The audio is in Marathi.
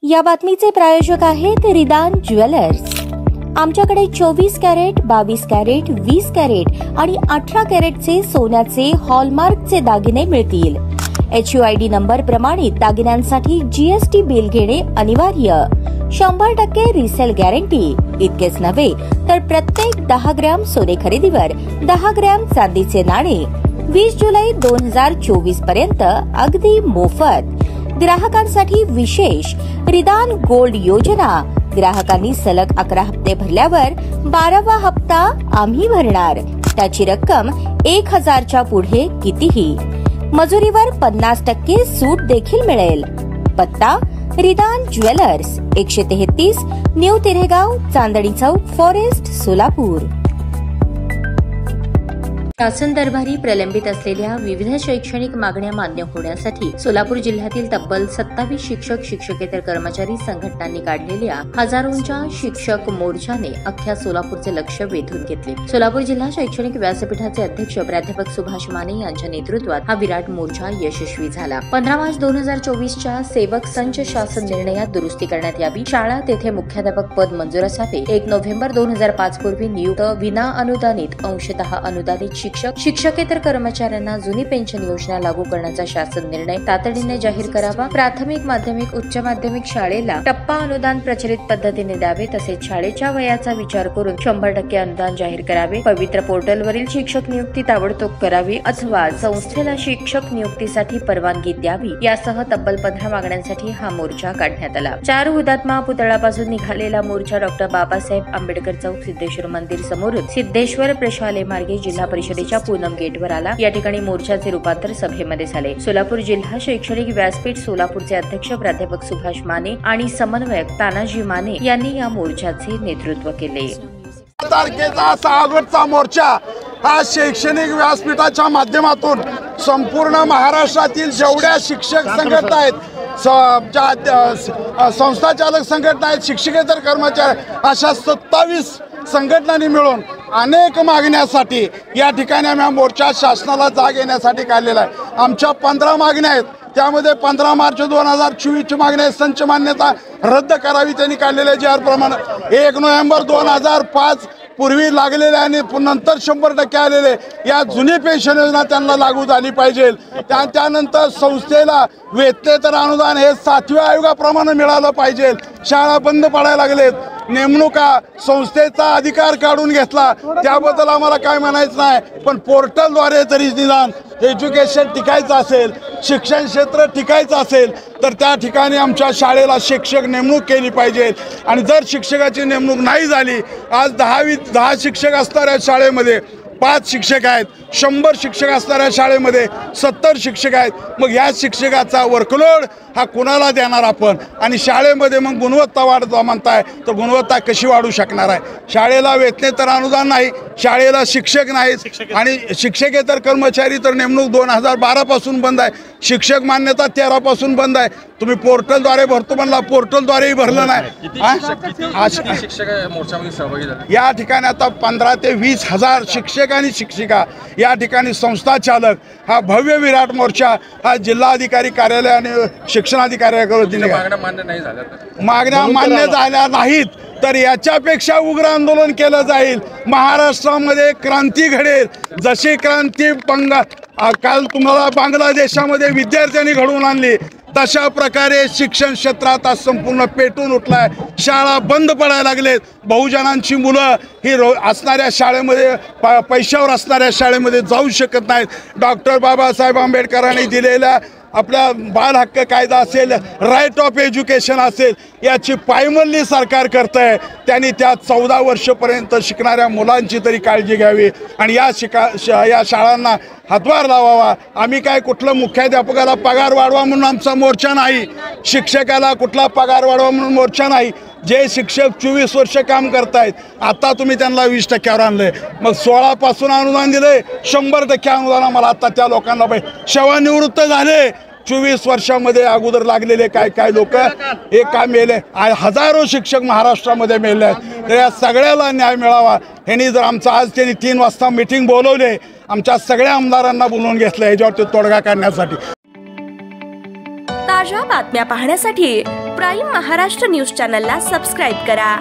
या बातमीचे प्रायोजक आहेत रिदान ज्वेलर्स। आमच्याकडे 24 कॅरेट, 22 कॅरेट, 20 कॅरेट आणि 18 कॅरेटचे सोन्याचे हॉलमार्कचे दागिने मिळतील। HUID नंबर प्रमाणित दागिन्यांसाठी GST बिल घेणे अनिवार्य। 100% रिसेल गॅरंटी। इतकेच नव्हे तर प्रत्येक 10 ग्रॅम सोने खरेदीवर 10 ग्रॅम चांदीचे नाणे 20 जुलै 2024 पर्यंत अगदी मोफत। ग्राहकांसाठी विशेष रिदान गोल्ड योजना। ग्राहकांनी सलग 11 हप्ते भरल्यावर 12वा हप्ता आम्ही भरणार। त्याची रक्कम 1000च्या पुढे कितीही। मजुरीवर 50% सूट देखील मिळेल। पत्ता रिदान jewellers, 133 new तिरेगाव, Chandni Chowk, forest, Solapur. शासन दरबारी प्रलंबित असलेल्या विविध शैक्षणिक मागण्या मान्य होण्यासाठी सोलापूर जिल्ह्यातील तब्बल 27 शिक्षक शिक्षकेतर कर्मचारी संघटनांनी काढलेल्या हजारोंच्या शिक्षक मोर्चाने अख्ख्या सोलापूरचे लक्ष वेधून घेतले। सोलापूर जिल्हा शैक्षणिक व्यासपीठाचे अध्यक्ष प्राध्यापक सुभाष माने यांच्या नेतृत्वात हा विराट मोर्चा यशस्वी झाला। 15 मार्च 2024च्या सेवक संच शासन निर्णयात दुरुस्ती करण्यात यावी, शाळा तेथे मुख्याध्यापक पद मंजूर असावे, 1 नोव्हेंबर 2005 पूर्वी नियुक्त विना अनुदानित अंशतः अनुदानित शिक्षक शिक्षकेतर कर्मचाऱ्यांना जुनी पेन्शन योजना लागू करण्याचा शासन निर्णय तातडीने जाहीर करावा। प्राथमिक, माध्यमिक, उच्च माध्यमिक शाळेला टप्पा अनुदान प्रचलित पद्धतीने द्यावे, तसेच शाळेच्या वयाचा विचार करून 100% अनुदान जाहीर करावे। पवित्र पोर्टलवरील शिक्षक नियुक्ती ताबडतोब करावी अथवा संस्थेला शिक्षक नियुक्तीसाठी परवानगी द्यावी, यासह तब्बल 15 मागण्यांसाठी हा मोर्चा काढण्यात आला। 4 हुतात्मा पुतळ्यापासून निघालेला मोर्चा डॉक्टर बाबासाहेब आंबेडकर चौक, सिद्धेश्वर मंदिर समोरून सिद्धेश्वर प्रशाले मार्गे जिल्हा परिषदेच्या पूनम गेटवर आला। या ठिकाणी मोर्चाचे रूपांतर सभेमध्ये झाले। सोलापूर जिल्हा शैक्षणिक व्यासपीठ सोलापूरचे अध्यक्ष प्राध्यापक सुभाष माने आणि समन्वयक तानाजी माने यांनी या मोर्चाचे नेतृत्व केले। तारखेचा सावटचा मोर्चा हा शैक्षणिक व्यासपीठाच्या माध्यमातून संपूर्ण महाराष्ट्रातील जेवढ्या शिक्षक संघटना आहेत, संस्थाचालक संघटना आहेत, शिक्षकेतर कर्मचारी, अशा 27 संघटनांनी मिळून अनेक मागण्यासाठी या ठिकाणी आम्ही मोर्चा शासनाला जाग येण्यासाठी काढलेला आहे। आमच्या 15 मागण्या आहेत, त्यामध्ये 15 मार्च 2024ची मागणी आहे, संच मान्यता रद्द करावी त्यांनी काढलेल्या JR प्रमाणे 1 नोव्हेंबर 2005 पूर्वी लागलेले आणि नंतर 100% आलेले या जुनी पेन्शन योजना त्यांना लागू झाली पाहिजे। त्यानंतर संस्थेला वेतनेतर अनुदान हे 7व्या आयोगाप्रमाणे मिळालं पाहिजे। शाळा बंद पडायला लागलेत, नेमणुका संस्थेचा अधिकार काढून घेतला, त्याबद्दल आम्हाला काय म्हणायचं नाही, पण पोर्टलद्वारे तरी निदान एज्युकेशन टिकायचं असेल, शिक्षण क्षेत्र टिकायचं असेल तर त्या ठिकाणी आमच्या शाळेला शिक्षक नेमणूक केली पाहिजे। आणि जर शिक्षकाची नेमणूक नाही झाली, आज 10 शिक्षक असणाऱ्या शाळेमध्ये 5 शिक्षक आहेत, 100 शिक्षक असणाऱ्या शाळेमध्ये 70 शिक्षक आहेत, मग या शिक्षकाचा वर्कलोड हा कुणाला देणार आपण? आणि शाळेमध्ये मग गुणवत्ता वाढवा म्हणताय, तर गुणवत्ता कशी वाढू शकणार आहे? शाळेला वेतनेतर अनुदान नाही, शाळेला शिक्षक नाहीत आणि शिक्षकेतर कर्मचारी तर नेमणूक 2012 पासून बंद आहे, शिक्षक मान्यता 13 पासून बंद आहे। तुम्ही पोर्टलद्वारे भरतो म्हणला, पोर्टलद्वारेही भरलं नाही। या ठिकाणी आता 15 ते 20 हजार शिक्षक आणि शिक्षिका, या ठिकाणी संस्थाचालक, हा भव्य विराट मोर्चा हा जिल्हाधिकारी कार्यालय आणि शिक्षणाधिकाऱ्याकडून मागण्या मान्य झाल्या नाहीत तर याच्यापेक्षा उग्र आंदोलन केलं जाईल। महाराष्ट्रामध्ये क्रांती घडेल, जशी क्रांती काल तुम्हाला बांगलादेशामध्ये विद्यार्थ्यांनी घडवून आणली, तशा प्रकारे शिक्षण क्षेत्रात आज संपूर्ण पेटून उठलाय। शाळा बंद पडायला लागलेत, बहुजनांची मुलं ही असणाऱ्या शाळेमध्ये पैशावर असणाऱ्या शाळेमध्ये जाऊ शकत नाहीत। डॉक्टर बाबासाहेब आंबेडकरांनी दिलेल्या आपल्या बाल हक्क कायदा असेल, राईट ऑफ एज्युकेशन असेल, याची पायमल्ली सरकार करत आहे। त्यांनी त्या 14 वर्षपर्यंत शिकणाऱ्या मुलांची तरी काळजी घ्यावी आणि या शाळांना हातभार लावावा। आम्ही काय कुठलं मुख्याध्यापकाला पगार वाढवा म्हणून आमचा मोर्चा नाही, शिक्षकाला कुठला पगार वाढवा म्हणून मोर्चा नाही। जे शिक्षक 24 वर्ष काम करतायत, आता तुम्ही त्यांना 20% आणलंय, मग 16 पासून अनुदान दिलंय, 100% अनुदान आम्हाला आता त्या लोकांना पाहिजे। सेवानिवृत्त झाले 24 वर्षामध्ये अगोदर लागलेले काय लोक हे काय मेले, हजारो शिक्षक महाराष्ट्रामध्ये मेले आहेत। तर या सगळ्याला न्याय मिळावा ह्यांनी जर आमचं आज त्यांनी 3 वाजता मीटिंग बोलवले, आमच्या सगळ्या आमदारांना बोलवून घेतलं याच्यावरती तोडगा काढण्यासाठी। ताज्या बातम्या पाहण्यासाठी प्राईम महाराष्ट्र न्यूज चॅनलला सबस्क्राईब करा.